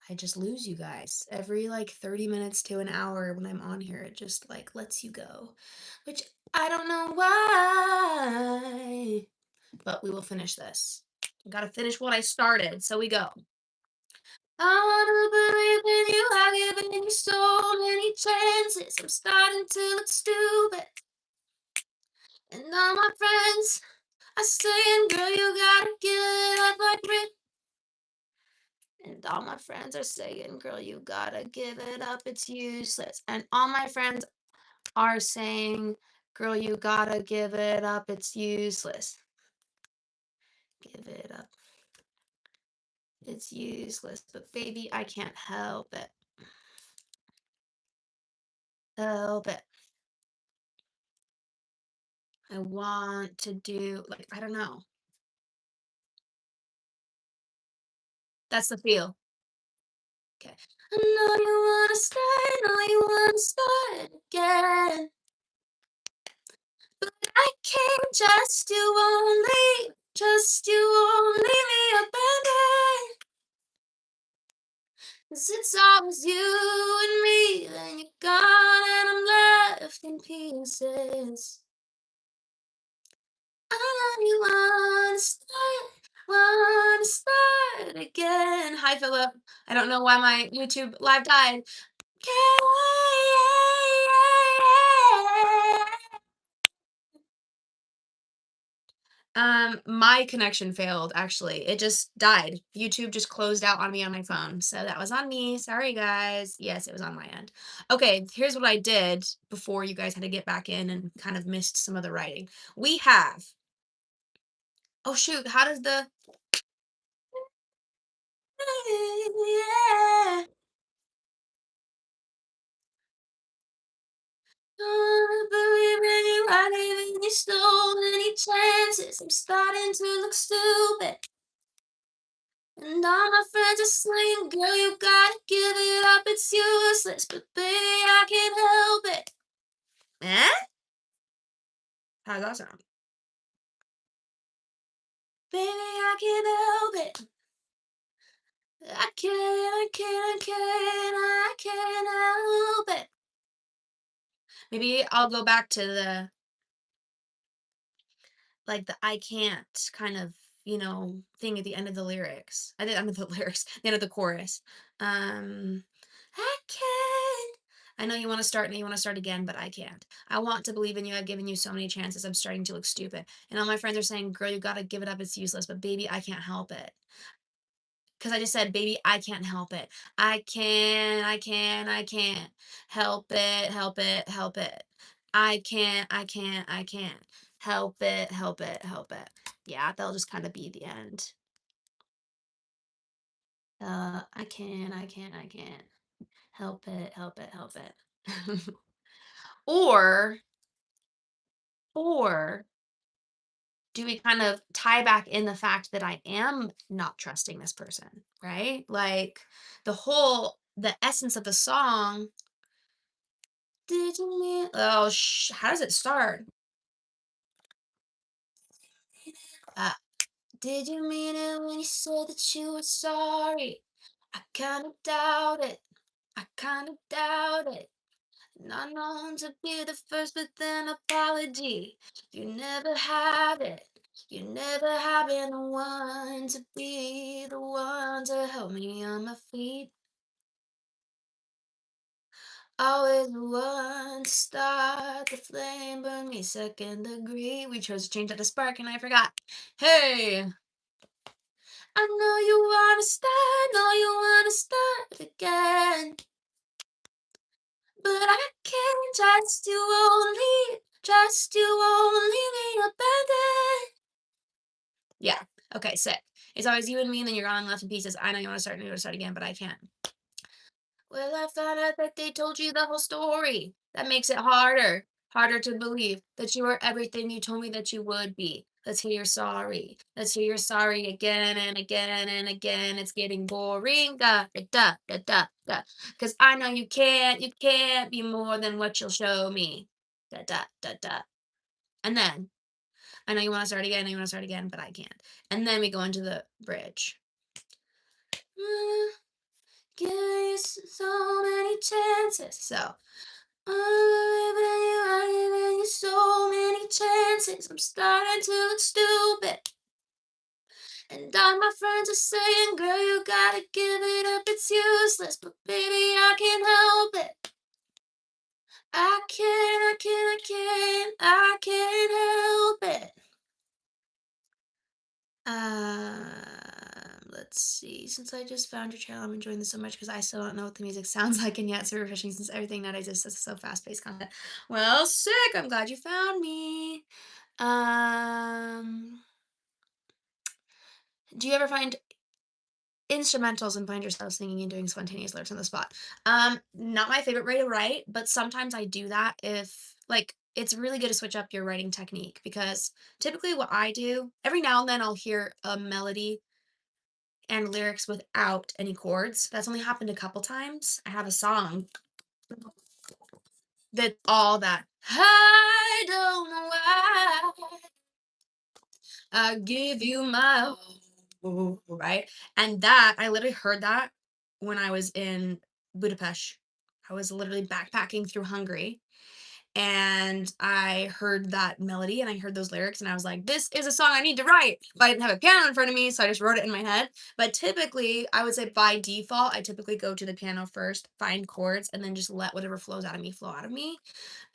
I just lose you guys. Every like 30 minutes to an hour when I'm on here, it just like lets you go, which I don't know why. But we will finish this. Gotta finish what I started. So we go. I wanna believe in you. I've given you so many chances. I'm starting to look stupid. And all my friends are saying, girl, you gotta give it up like Rick. And all my friends are saying, girl, you gotta give it up. It's useless. And all my friends are saying, girl, you gotta give it up. It's useless. Give it up. It's useless. But baby, I can't help it. Help it. I want to do, like, I don't know. That's the feel. Okay. I know you wanna stay, know you wanna start again. But I can't, just you won't leave. Just you won't leave me abandoned. 'Cause it's always you and me, then you're gone and I'm left in pieces. I know you wanna start again. Hi, Philip. I don't know why my YouTube live died. Can my connection failed, actually. It just died. YouTube just closed out on me on my phone. So that was on me. Sorry, guys. Yes, it was on my end. Okay, here's what I did before you guys had to get back in and kind of missed some of the writing. We have, oh shoot, how does the yeah. I believe in you, I gave you so many chances. I'm starting to look stupid. And all my friends are saying, girl, you gotta give it up, it's useless. But baby, I can't help it. Eh? How's that sound? Baby, I can't help it. I can't help it. Maybe I'll go back to the, like, the I can't kind of, thing at the end of the lyrics. At the end of the lyrics, the end of the chorus. Um, I can't. I know you want to start and you want to start again, but I can't. I want to believe in you. I've given you so many chances. I'm starting to look stupid. And all my friends are saying, girl, you got to give it up. It's useless. But baby, I can't help it. Because I just said, baby, I can't help it. I can't help it, help it, help it. I can't help it, help it, help it. Yeah, that'll just kind of be the end. I can't help it, help it, help it. or, or do we kind of tie back in the fact that I am not trusting this person, right? Like the essence of the song. Did you mean, oh, how does it start? Uh, did you mean it when you said that you were sorry? I kind of doubt it. I kind of doubt it. Not known to be the first with an apology. You never have it. You never have been the one to be the one to help me on my feet. Always the one to start the flame, burn me second degree. We chose to change that to spark, and I forgot. Hey, I know you wanna start, know you wanna start again, but I can't. Just you won't leave me abandoned. Yeah. Okay. Sick. It's always you and me, and then you're gone and left in pieces. I know you want to start, and you want to start again, but I can't. Well, I found out that they told you the whole story. That makes it harder to believe that you are everything you told me that you would be. Let's hear you're sorry. Let's hear you're sorry again and again and again. It's getting boring. Da da da da da da. Because I know you can't be more than what you'll show me. Da da da da. And then I know you want to start again, and you want to start again, but I can't. And then we go into the bridge. so many chances. So, I'm giving you so many chances. I'm starting to look stupid. And all my friends are saying, girl, you gotta give it up, it's useless. But baby, I can't help it. I can't help it. Let's see. Since I just found your channel, I'm enjoying this so much because I still don't know what the music sounds like, and yet it's so refreshing since everything nowadays is so fast-paced content. Well, sick. I'm glad you found me. Um, do you ever find instrumentals and find yourself singing and doing spontaneous lyrics on the spot? Not my favorite way to write, but sometimes I do that if like it's really good to switch up your writing technique because typically what I do, every now and then I'll hear a melody and lyrics without any chords. That's only happened a couple times. I have a song that's all that. I don't know why I give you my all, right? And that I literally heard that when I was in Budapest. I was literally backpacking through Hungary and I heard that melody and I heard those lyrics and I was like, this is a song I need to write. But I didn't have a piano in front of me, so I just wrote it in my head. But typically, I would say by default, I typically go to the piano first, find chords, and then just let whatever flows out of me flow out of me.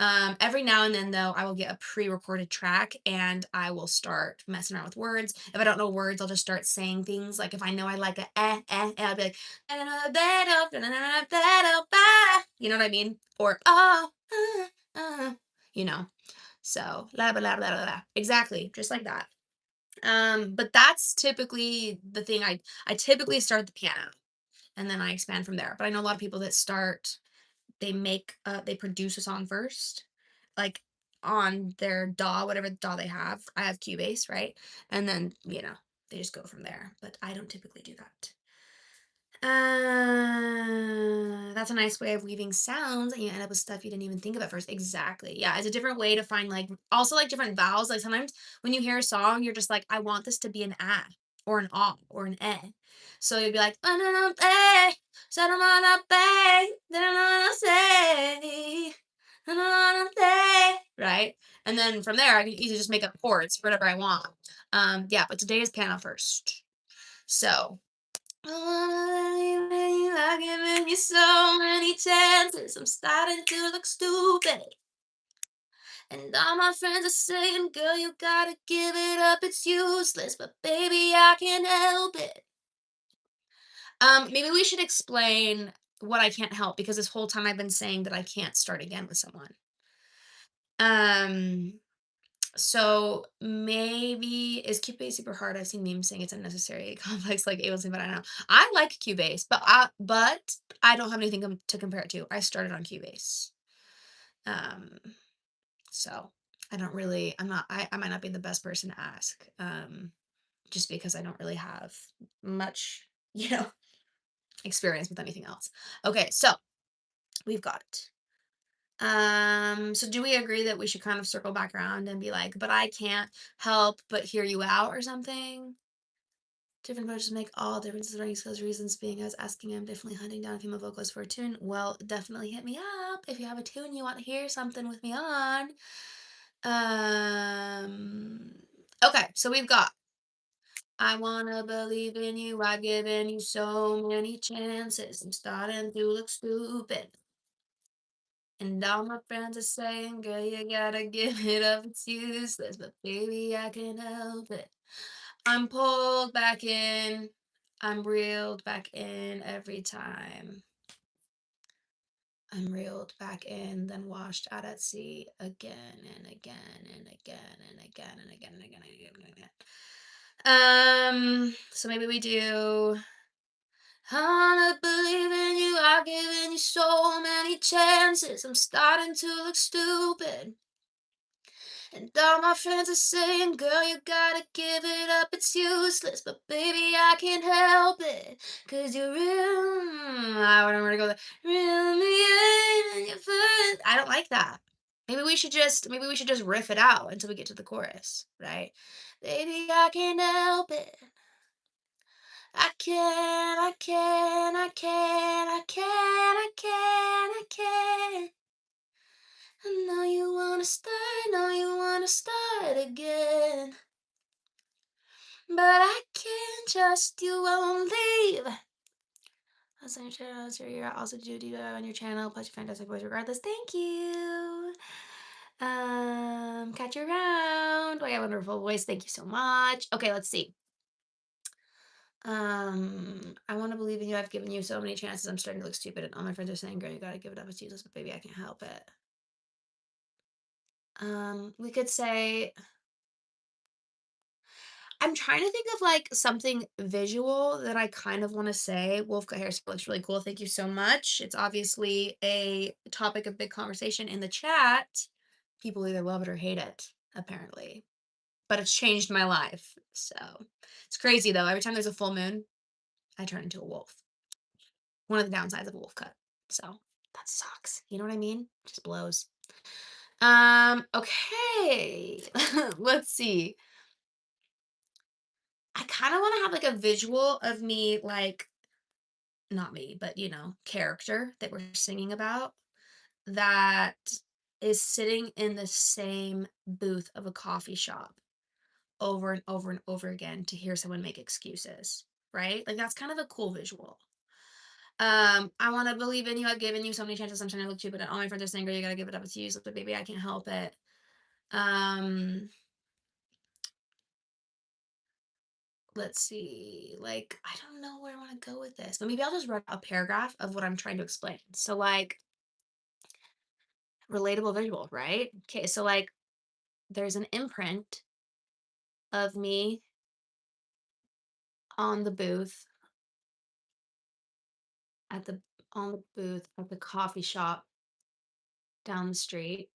Every now and then, though, I will get a pre-recorded track and I will start messing around with words. If I don't know words, I'll just start saying things. Like if I know I like a I'll be like, you know what I mean? Or uh, you know. So blah blah blah blah blah. Exactly, just like that. But that's typically the thing. I typically start the piano and then I expand from there. But I know a lot of people that start they produce a song first, like on their DAW, whatever DAW they have. I have Cubase, right? And then, they just go from there. But I don't typically do that. That's a nice way of weaving sounds, and you end up with stuff you didn't even think of at first. Exactly. Yeah, it's a different way to find like also like different vowels. Like sometimes when you hear a song, you're just like, I want this to be an ah or an ah or an eh. So you'd be like, "Ah-na-na-eh, sa-da-ma-na-pe, da-da-na-na-say, da-da-na-na-say," right? And then from there, I can easily just make up chords for whatever I want. Yeah, but today is piano first. So I've given you so many chances. I'm starting to look stupid. And all my friends are saying, girl, you gotta give it up. It's useless. But baby, I can't help it. Maybe we should explain what I can't help because this whole time I've been saying that I can't start again with someone. Um, So maybe is Cubase super hard? I've seen memes saying it's unnecessary, complex like Ableton, but I don't know. I like Cubase, but I don't have anything to compare it to. I started on Cubase, um, so I don't really. I might not be the best person to ask, just because I don't really have much, experience with anything else. Okay, so we've got it. So do we agree that we should kind of circle back around and be like, but I can't help but hear you out or something? Different approaches make all differences. Writing skills, reasons being, I was asking, I'm definitely hunting down a female vocalist for a tune. Well, definitely hit me up if you have a tune you want to hear something with me on. Um, okay, so we've got I wanna believe in you. I've given you so many chances. I'm starting to look stupid. And all my friends are saying, girl, you gotta give it up, it's useless. But baby, I can help it. I'm pulled back in. I'm reeled back in every time. I'm reeled back in, then washed out at sea again and again and again and again and again and again and again and again. So maybe we do. I believe in you. I've given you so many chances. I'm starting to look stupid. And all my friends are saying, girl, you gotta give it up, it's useless. But baby, I can't help it. Cause you're real. I don't want to go there. Reel me in your first. I don't like that. Maybe we should just riff it out until we get to the chorus, right? Baby, I can't help it. I can't, I can't, I can't, I can't. wanna start, know you wanna start again. But I can't trust you won't leave. Also, on your channel, so you're also do on your channel, plus your fantastic voice regardless. Thank you. Catch you around. Oh, yeah, wonderful voice. Thank you so much. Okay, let's see. I want to believe in you. I've given you so many chances. I'm starting to look stupid, and all my friends are saying, "Girl, you gotta give it up. It's useless." But baby, I can't help it. We could say I'm trying to think of like something visual that I kind of want to say. Wolf cut hair looks really cool. Thank you so much. It's obviously a topic of big conversation in the chat. People either love it or hate it, apparently. But it's changed my life. So it's crazy though. Every time there's a full moon, I turn into a wolf. One of the downsides of a wolf cut. So that sucks. You know what I mean? Just blows. Okay. Let's see. I kind of want to have like a visual of me, like, not me, but character that we're singing about that is sitting in the same booth of a coffee shop over and over and over again to hear someone make excuses, right? Like that's kind of a cool visual. I want to believe in you. I've given you so many chances. I'm trying to look stupid. All my friends are saying, "Girl, you gotta give it up. It's useless." But baby, I can't help it. Um, let's see. Like, I don't know where I want to go with this, but maybe I'll just write a paragraph of what I'm trying to explain. So, like, relatable visual, right? Okay, so like, there's an imprint of me on the booth at the on the booth at the coffee shop down the street.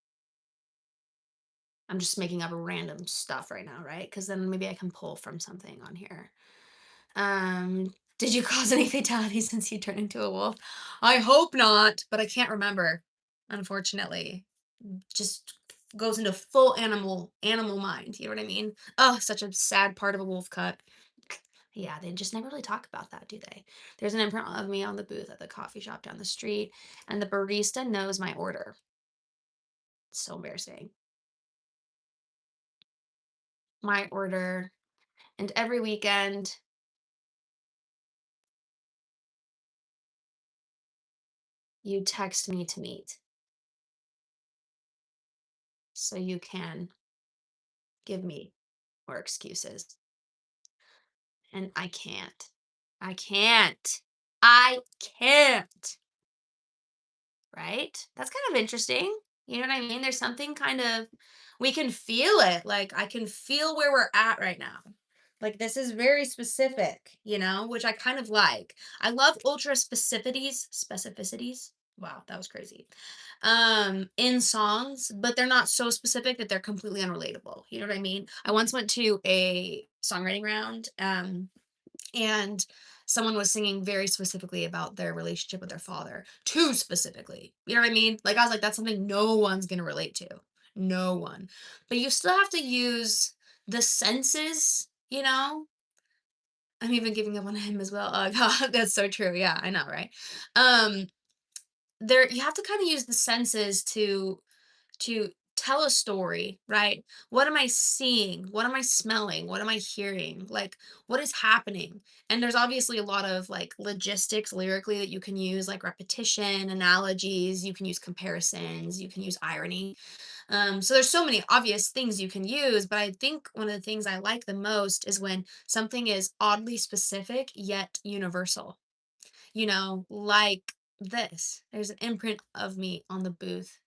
I'm just making up random stuff right now, right? Because then maybe I can pull from something on here. Did you cause any fatalities since you turned into a wolf? I hope not, but I can't remember, unfortunately. Just goes into full animal mind. You know what I mean? Oh, such a sad part of a wolf cut. Yeah, they just never really talk about that, do they? There's an imprint of me on the booth at the coffee shop down the street, and the barista knows my order. It's so embarrassing. My order, and every weekend you text me to meet so you can give me more excuses. And I can't. I can't. I can't. Right? That's kind of interesting. You know what I mean? There's something kind of, we can feel it. Like I can feel where we're at right now. Like this is very specific, which I kind of like. I love ultra specificities. Wow, that was crazy. In songs, but they're not so specific that they're completely unrelatable. You know what I mean? I once went to a songwriting round. And someone was singing very specifically about their relationship with their father, too specifically. You know what I mean? Like I was like, that's something no one's gonna relate to. No one. But you still have to use the senses, you know? I'm even giving up on him as well. Oh god, that's so true. Yeah, I know, right? Um, there you have to kind of use the senses to tell a story, right? What am I seeing? What am I smelling? What am I hearing? Like, what is happening? And there's obviously a lot of like logistics lyrically that you can use, like repetition, analogies, you can use comparisons, you can use irony. So there's so many obvious things you can use, but I think one of the things I like the most is when something is oddly specific yet universal. Like this. There's an imprint of me on the booth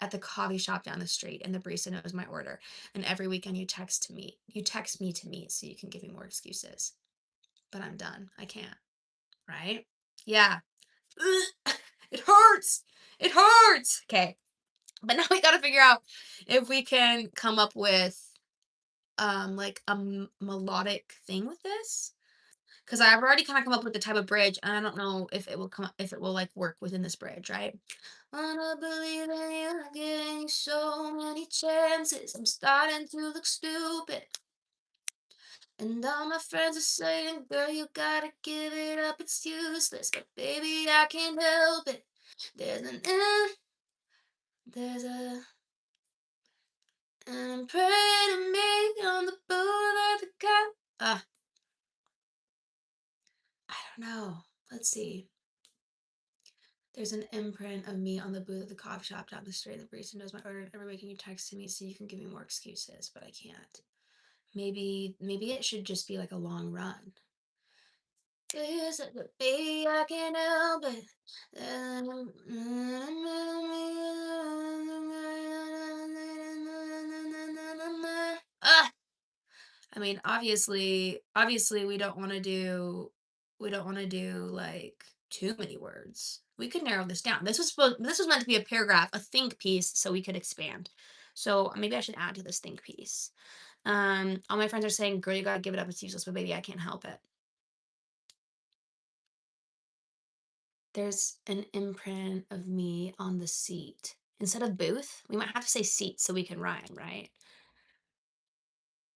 at the coffee shop down the street, and the barista knows my order. And every weekend you text to me. You text me to meet so you can give me more excuses. But I'm done. I can't. Right? Yeah. Ugh, it hurts. It hurts. Okay. But now we got to figure out if we can come up with like a melodic thing with this. Because I've already kind of come up with the type of bridge, and I don't know if it will like work within this bridge, right? Wanna believe in you, I'm getting so many chances. I'm starting to look stupid. And all my friends are saying, girl, you gotta give it up, it's useless. But baby, I can't help it. There's an there's a And pray to me on the boot of the car. I don't know. Let's see. There's an imprint of me on the booth of the coffee shop down the street. The barista knows my order, and every week you text to me so you can give me more excuses, but I can't. Maybe it should just be like a long run. Yes, baby, I can't help it. Ah, I mean, obviously we don't want to do like too many words. We could narrow this down. This was meant to be a paragraph, a think piece, so we could expand. So maybe I should add to this think piece. All my friends are saying, "Girl, you gotta give it up. It's useless." But baby, I can't help it. There's an imprint of me on the seat instead of booth. We might have to say seat so we can rhyme, right?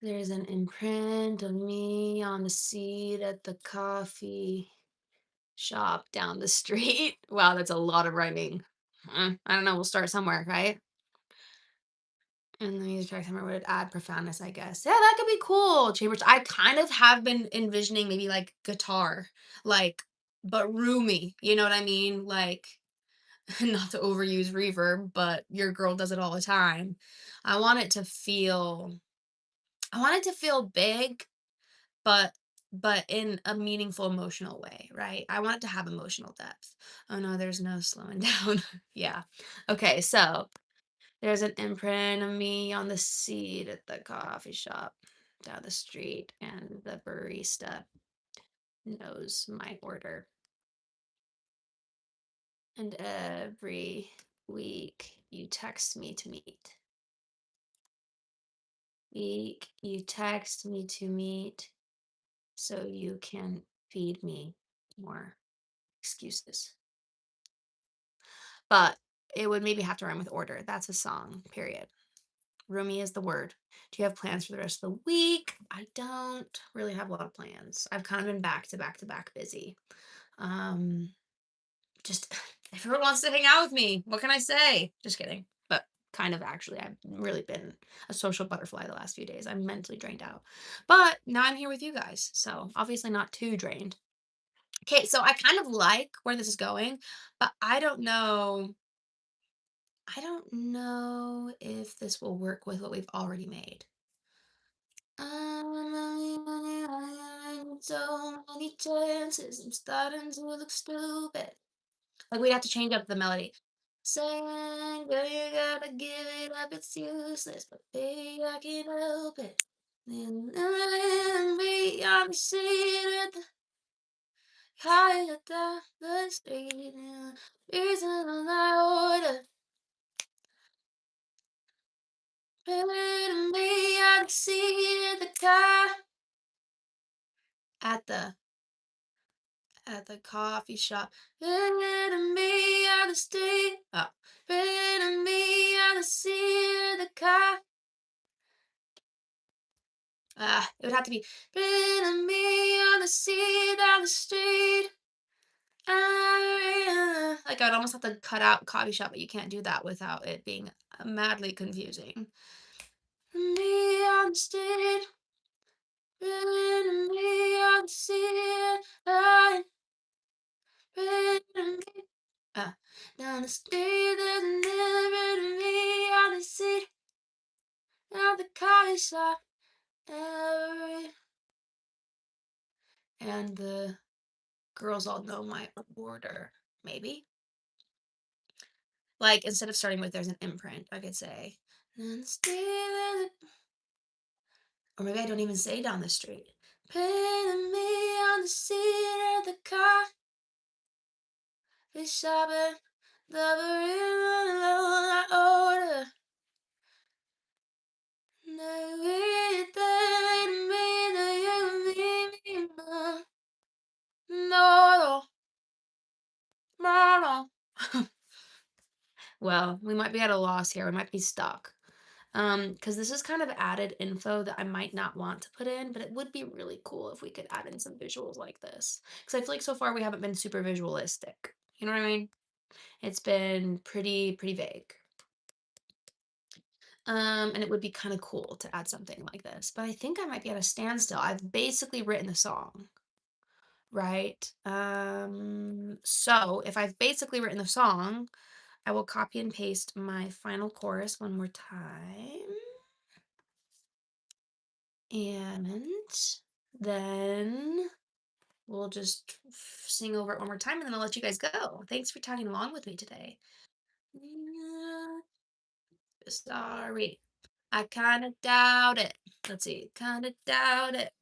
There's an imprint of me on the seat at the coffee shop down the street. Wow, that's a lot of rhyming. I don't know. We'll start somewhere, right? And the music track somewhere would add profoundness, I guess. Yeah, that could be cool. Chambers. I kind of have been envisioning maybe like guitar, like, but roomy. You know what I mean? Like, not to overuse reverb, but your girl does it all the time. I want it to feel, I want it to feel big, but in a meaningful emotional way, right? I want it to have emotional depth. Oh no, there's no slowing down. Yeah. Okay, so there's an imprint of me on the seat at the coffee shop down the street, and the barista knows my order. And every week you text me to meet. Week you text me to meet so you can feed me more excuses. But it would maybe have to rhyme with order. That's a song, period. Roomy is the word. Do you have plans for the rest of the week? I don't really have a lot of plans. I've kind of been back to back to back busy. Um, just if everyone wants to hang out with me, what can I say? Just kidding. But kind of actually, I've really been a social butterfly the last few days. I'm mentally drained out. But now I'm here with you guys. So obviously not too drained. Okay, so I kind of like where this is going, but I don't know if this will work with what we've already made. So many chances, I'm starting to look stupid. Like we'd have to change up the melody. Saying, girl, you gotta give it up, it's useless, but baby, I can't help it. Then me on the seat at the high at the street, reason I order. Baby, me on the seat at the car at the coffee shop. Baby, me on the street. Oh, baby, me on the seat of the car. It would have to be bringing me on the seat down the street. Like I'd almost have to cut out coffee shop, but you can't do that without it being madly confusing. Me on the street, bringing me on the seat, bringing me down the street. There's never me on the seat of the coffee shop. Every and the girls all know my order. Maybe. Like, instead of starting with there's an imprint, I could say, "And Steven," or maybe I don't even say down the street. Painting me on the seat of the car, is shopping, the I order. No, no, no. Well, we might be at a loss here. We might be stuck. Because this is kind of added info that I might not want to put in, but it would be really cool if we could add in some visuals like this. Because I feel like so far we haven't been super visualistic. You know what I mean? It's been pretty vague. And it would be kind of cool to add something like this. But I think I might be at a standstill. I've basically written the song, right? So if I've basically written the song, I will copy and paste my final chorus one more time. And then we'll just sing over it one more time and then I'll let you guys go. Thanks for tagging along with me today. Yeah, sorry. I kind of doubt it. Let's see. Kind of doubt it.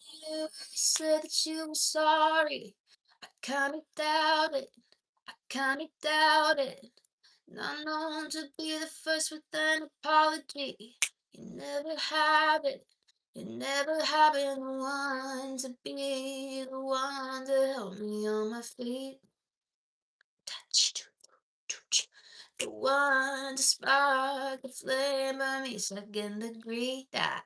You said that you were sorry. I kind of doubt it. I kind of doubt it. Not known to be the first with an apology. You never have it. You never have been the one to be the one to help me on my feet. The one to spark the flame by me, second degree. I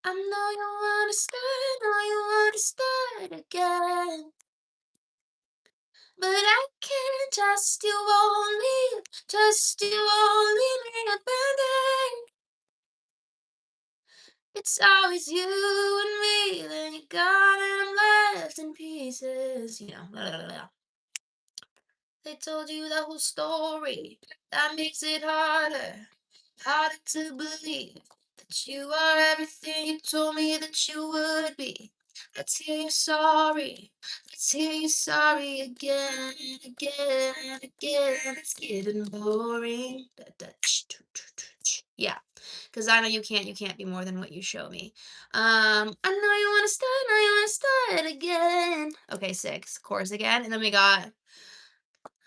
know you wanna start, know you wanna start again. But I can't trust you won't leave, trust you won't leave me abandoned. It's always you and me, then you're gone and I'm left in pieces. Blah, blah, blah. They told you the whole story. That makes it harder to believe that you are everything you told me that you would be. Let's hear you sorry. Let's hear you sorry again, again, again. It's getting boring. Yeah, because I know you can't be more than what you show me. I know you wanna start, know you wanna start again. Okay, 6 chorus again, and then we got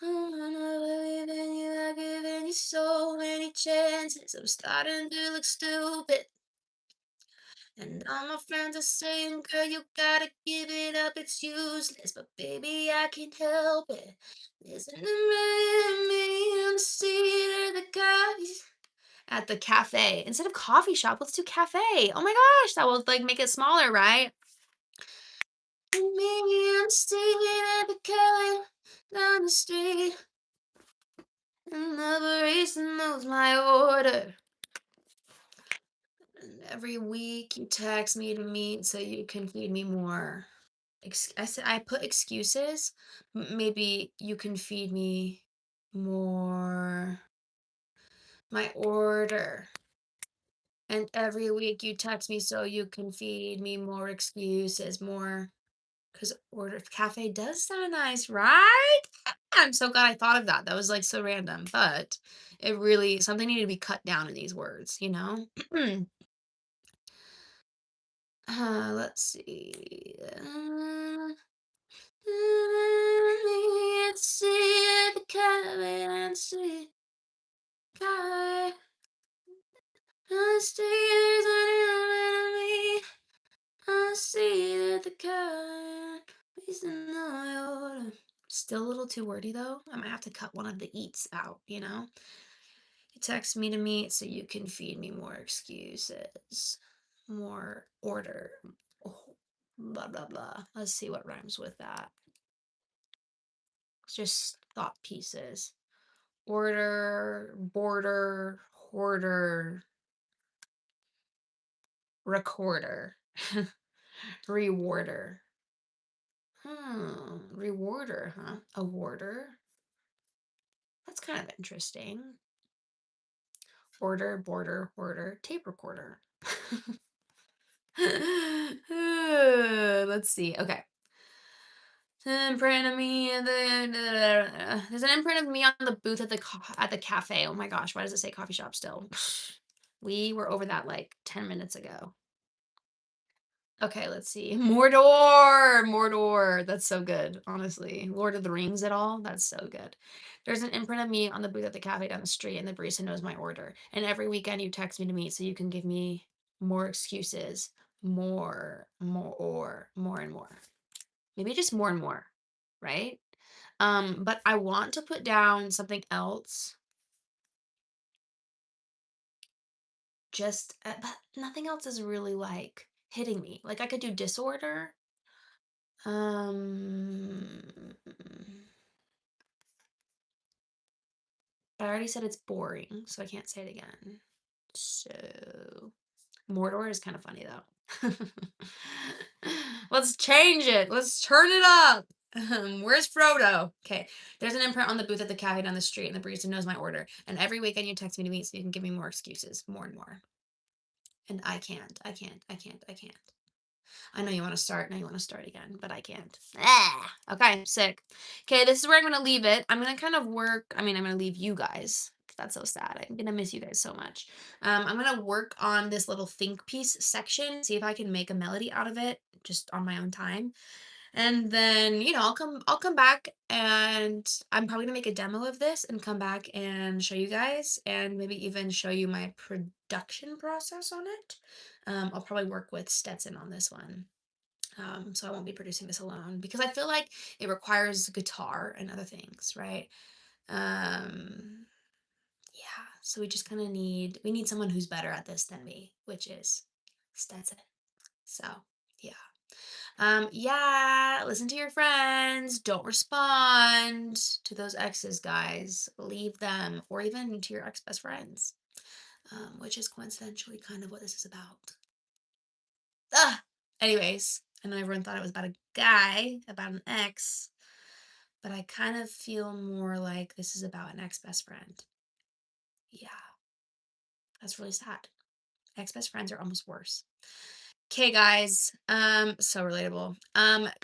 I believe in you, I've given you so many chances. I'm starting to look stupid. And all my friends are saying, girl, you gotta give it up, it's useless. But baby, I can't help it. Listen to me on the seat of the coffee. At the cafe. Instead of coffee shop, let's do cafe. Oh my gosh, that will like make it smaller, right? Me on the seat of the cafe down the street. Another reason knows my order. And every week you text me to meet so you can feed me more. I put excuses. Maybe you can feed me more. My order. And every week you text me so you can feed me more excuses, more. Because order cafe does sound nice, right? I'm so glad I thought of that. That was like so random, but it really something needed to be cut down in these words, you know? Let's see. Let's see the cafe and see guy. Stairs on me. I see that the cat is in my order. Still a little too wordy though. I might have to cut one of the eats out, you know? You text me to meet so you can feed me more excuses. More order. Oh, blah, blah, blah. Let's see what rhymes with that. It's just thought pieces. Order, border, hoarder, recorder, rewarder. Rewarder, huh? A warder? That's kind of interesting. Order, border, hoarder, tape recorder. Let's see. Okay. Imprint of me and there's an imprint of me on the booth at the cafe. Oh my gosh, why does it say coffee shop still? We were over that like 10 minutes ago. Okay, let's see. Mordor! Mordor. That's so good, honestly. Lord of the Rings at all? That's so good. There's an imprint of me on the booth at the cafe down the street, and the barista knows my order. And every weekend you text me to meet so you can give me more excuses. More and more. Maybe just more and more, right? But I want to put down something else. But nothing else is really like hitting me. Like I could do disorder. Um, I already said it's boring, so I can't say it again. So, Mordor is kind of funny though. Let's change it. Let's turn it up. Where's Frodo? Okay. There's an imprint on the booth at the cafe down the street, and the barista knows my order. And every weekend you text me to meet so you can give me more excuses, more and more. And I can't. I can't. I can't. I can't. I know you want to start. Now you want to start again, but I can't. Ah, okay, sick. Okay, this is where I'm going to leave it. I'm going to kind of work. I mean, I'm going to leave you guys. That's so sad. I'm going to miss you guys so much. I'm going to work on this little think piece section, see if I can make a melody out of it just on my own time. And then, I'll come back and I'm probably gonna make a demo of this and come back and show you guys and maybe even show you my production process on it. I'll probably work with Stetson on this one. So I won't be producing this alone because I feel like it requires guitar and other things, right? Um, yeah, so we need someone who's better at this than me, which is Stetson. So yeah. Yeah, listen to your friends. Don't respond to those exes, guys. Leave them, or even to your ex best friends, which is coincidentally kind of what this is about. Ugh. Anyways, I know everyone thought it was about a guy, about an ex, but I kind of feel more like this is about an ex best friend. Yeah, that's really sad. Ex best friends are almost worse. Okay, guys. So relatable.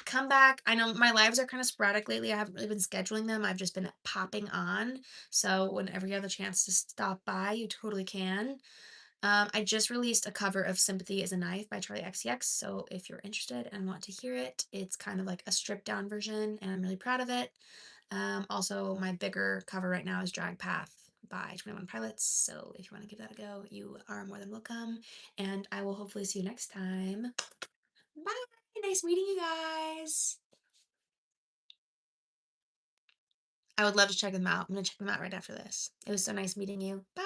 Come back. I know my lives are kind of sporadic lately. I haven't really been scheduling them. I've just been popping on. So whenever you have the chance to stop by, you totally can. I just released a cover of Sympathy is a Knife by Charlie XCX. So if you're interested and want to hear it, it's kind of like a stripped down version, and I'm really proud of it. Also, my bigger cover right now is Drag Path by 21 Pilots. So if you want to give that a go, you are more than welcome. And I will hopefully see you next time. Bye. Nice meeting you guys. I would love to check them out. I'm going to check them out right after this. It was so nice meeting you. Bye.